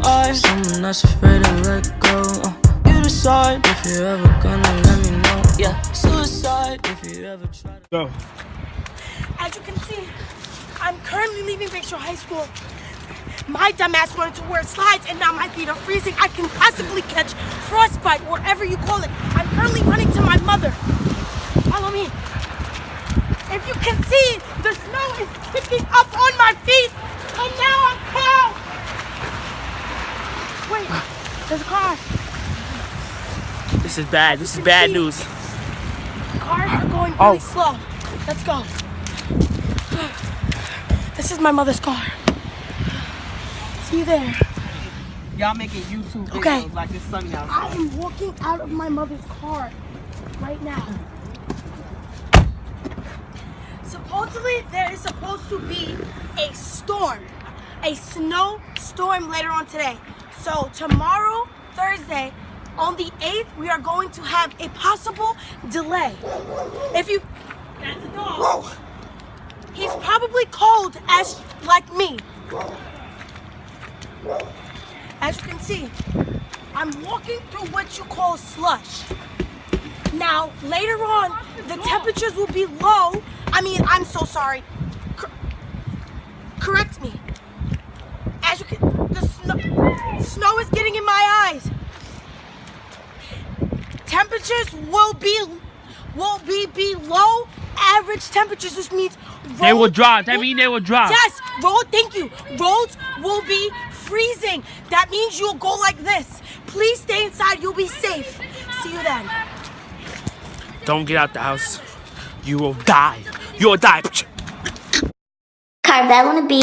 are someone that's afraid to let go. You decide if you're ever gonna let me know. Yeah, suicide if you ever try to go. As you can see, I'm currently leaving Bayshore High School. My dumbass wanted to wear slides and now my feet are freezing. I can possibly catch frostbite, whatever you call it. I'm currently running to my mother. Follow me. If you can see, the snow is kicking up on my feet and now I'm cold. Wait, there's a car. This is bad. This is bad news. Cars are going really slow. Let's go. This is my mother's car. See you there. Y'all making YouTube videos Okay. like it's sunny outside. I am walking out of my mother's car right now. Supposedly, there is supposed to be a storm, a snow storm later on today. So tomorrow, Thursday, on the 8th, we are going to have a possible delay. If you, that's a dog. He's probably cold as like me. As you can see, I'm walking through what you call slush. Now, later on, the temperatures will be low. I mean, I'm so sorry. Correct me. As you can, the snow is getting in my eyes. Temperatures will be below average temperatures, which means They will drop. That means they will drop. Yes, thank you. Roads will be freezing. That means you'll go like this. Please stay inside. You'll be safe. See you then. Don't get out the house. You will die. You will die. Carve that wanna be.